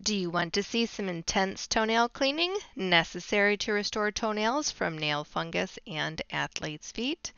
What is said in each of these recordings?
Do you want to see some intense toenail cleaning necessary to restore toenails from nail fungus and athlete's feet?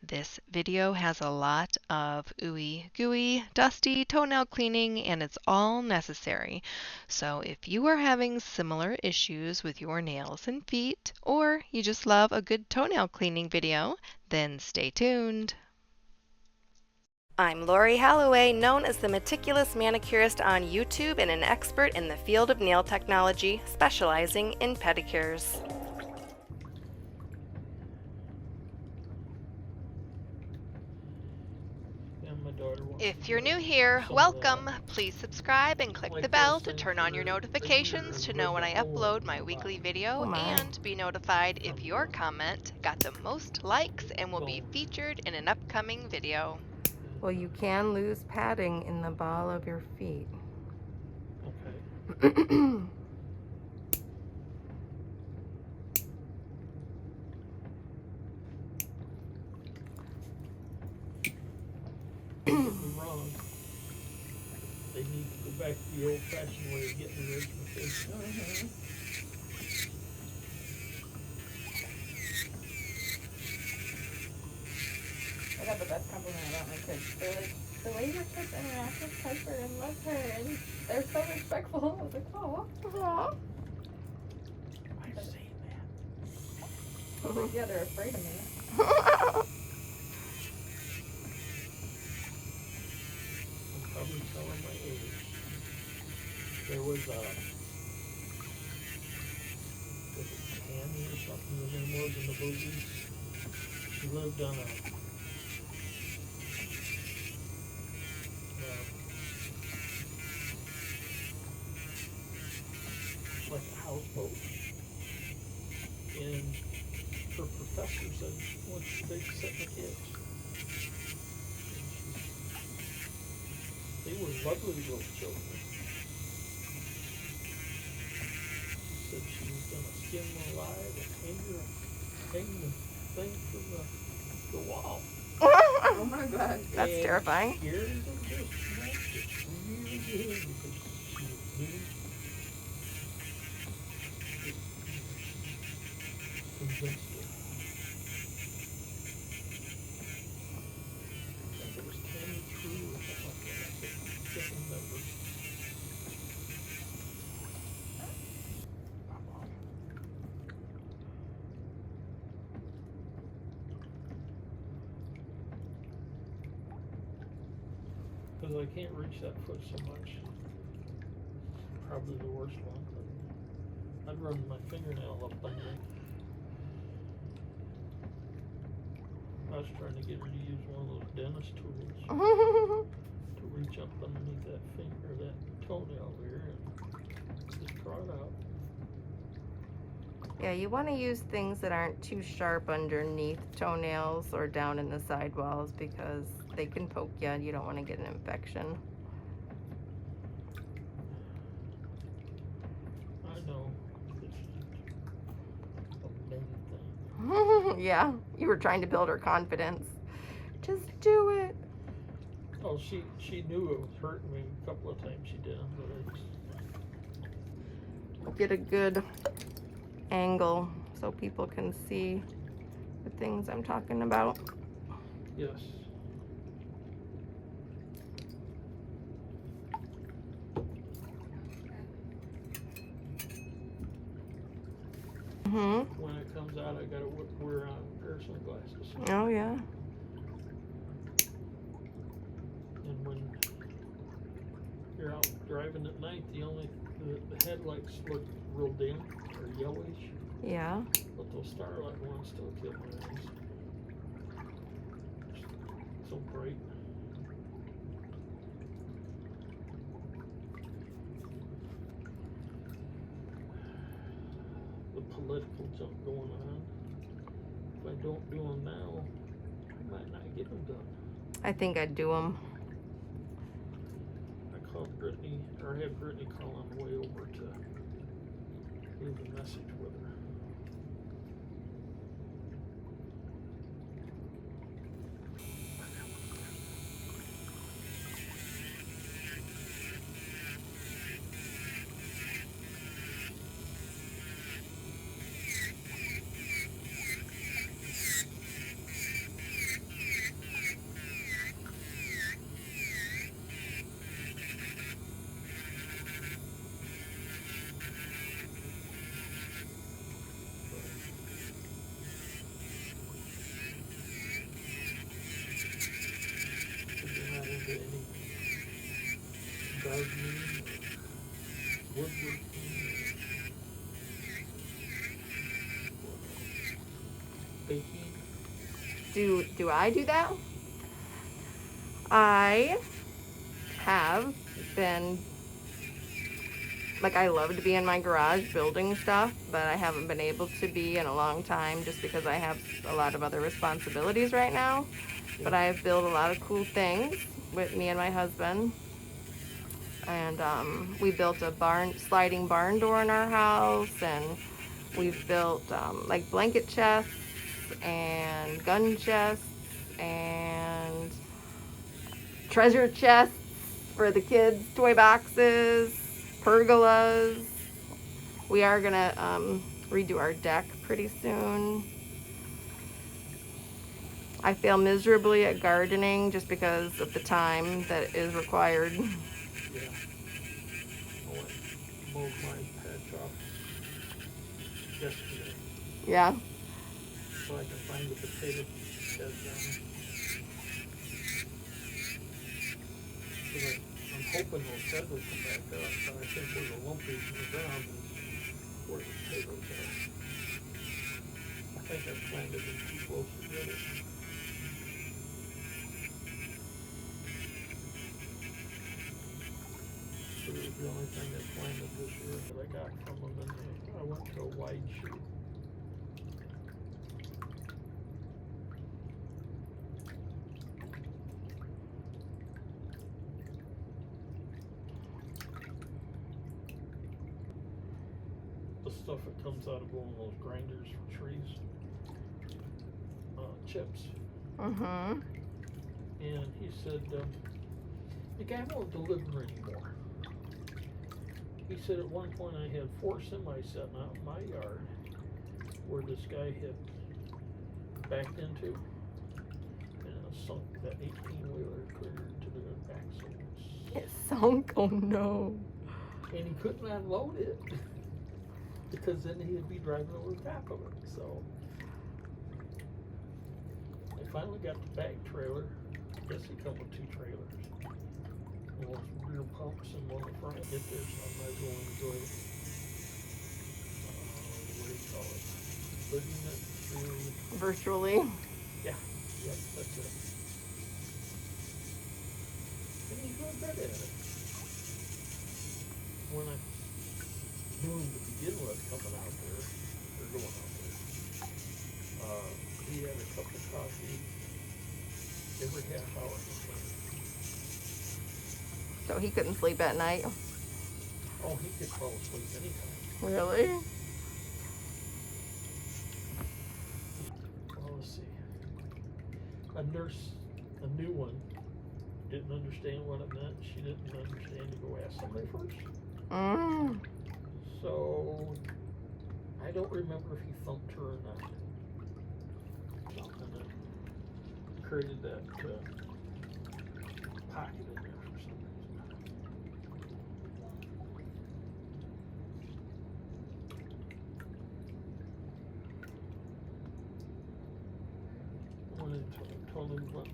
This video has a lot of ooey-gooey, dusty toenail cleaning, and it's all necessary. So if you are having similar issues with your nails and feet, or you just love a good toenail cleaning video, then stay tuned. I'm Lori Halloway, known as the Meticulous Manicurist on YouTube and an expert in the field of nail technology, specializing in pedicures. If you're new here, welcome. Please subscribe and click the bell to turn on your notifications to know when I upload my weekly video and be notified if your comment got the most likes and will be featured in an upcoming video. Well, you can lose padding in the ball of your feet. Okay. Don't get me wrong. They need to go back to the old-fashioned way of getting rid of the fish. I got the best compliment about my kids. They're like, the way your kids interact with Piper and love her, and they're so respectful. I was like, oh. I've seen that. I was like, yeah, they're afraid of me. I'm probably telling my age. There was it Tammy or something, her name was in the movies. She lived on like a houseboat. And her professor said she wants to babysit the kids. They were lovely little children. She said she was gonna skin them alive and hang the thing from the wall. Oh my god. That's And terrifying. scared them just left it really good because she knew convinced her. I think it was Tammy True or something like that. I can't remember. Because I can't reach that foot so much. Probably the worst one. But I'd run my fingernail up under it. I was trying to get her to use one of those dentist tools to reach up underneath that finger, that toenail there, and just draw it out. Yeah, you want to use things that aren't too sharp underneath toenails or down in the sidewalls because they can poke you and you don't want to get an infection. I know. It's a main thing. Yeah, you were trying to build her confidence. Just do it. Oh, she knew it was hurting me a couple of times she did, but it's... Get a good angle so people can see the things I'm talking about. Yes. When it comes out, I gotta wear on a pair of sunglasses. Oh yeah. And when you're out driving at night, the headlights look real dim or yellowish, Yeah. but those starlight ones still kill my eyes. So bright. The political jump going on. If I don't do them now, I might not get them done. I think I'd do them. I called Brittany, or had Brittany call on the way over to leave a message with her. woodworking. Baking. Do I do that? I have been, like, I love to be in my garage building stuff, but I haven't been able to be in a long time just because I have a lot of other responsibilities right now. But I have built a lot of cool things with me and my husband. And we built a sliding barn door in our house, and we've built like blanket chests and gun chests and treasure chests for the kids' toy boxes, pergolas. We are gonna redo our deck pretty soon. I fail miserably at gardening just because of the time that is required. Yeah. I went and mowed my patch off yesterday Yeah. so I can find the potato bed down. Because I'm hoping those beds will come back up, but I think where the lumpies in the ground is where the potatoes are. I think I planted them too close together. So it was the only thing I planted this year that I got from them, and I went to a wide shoot. The stuff that comes out of one of those grinders for trees, chips. Mm-hmm. And he said, the guy won't deliver anymore. He said at one point I had 4 semis sitting out in my yard where this guy had backed into and sunk that 18-wheeler clear to the axle. It sunk? Oh no. And he couldn't unload it because then he'd be driving over the top of it. So I finally got the back trailer. I guess he come with 2 trailers. One rear pumps and one in front. Get there, so I might as well enjoy it. What do you call it? Living it through. Virtually. Yeah, yep, that's it. And he's real good at it. When I knew him to begin with coming out there, or going out there, he had a cup of coffee every half hour. So he couldn't sleep at night. Oh, he could fall asleep anytime. Really? Well, let's see. A nurse, a new one, didn't understand what it meant. She didn't understand to go ask somebody first. Mm. So, I don't remember if he thumped her or not. Something that created that pocket in there for some reason. When I told him what,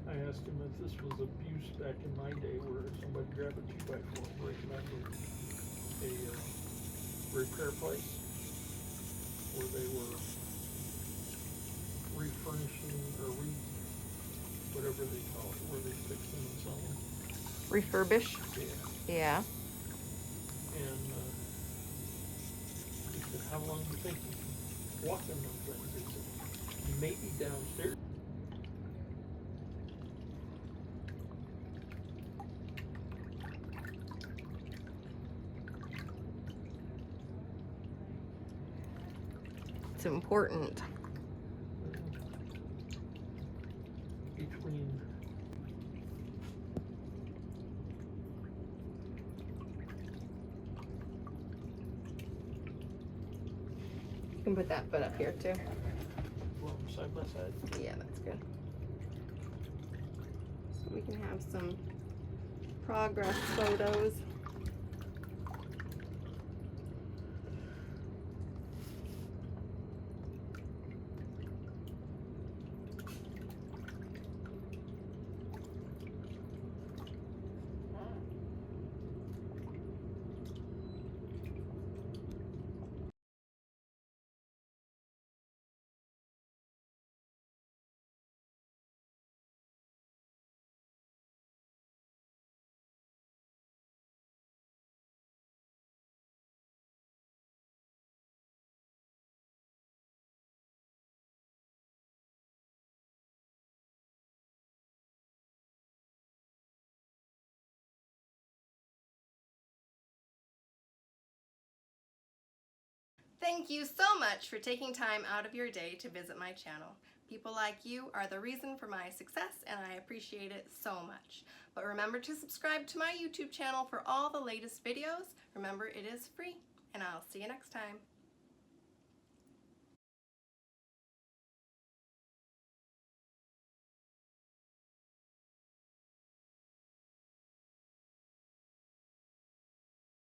I asked him if this was abuse back in my day where somebody grabbed a 2x4 and break it out of a repair place where they were refurnishing or whatever they call it, where they fix them and sell them. Refurbish? Yeah. Yeah. And he said, how long do you think you can walk in them things? He said, maybe downstairs. It's important. Between You can put that foot up here too. side by side. Yeah, that's good. So we can have some progress photos. Thank you so much for taking time out of your day to visit my channel. People like you are the reason for my success, and I appreciate it so much. But remember to subscribe to my YouTube channel for all the latest videos. Remember, it is free, and I'll see you next time.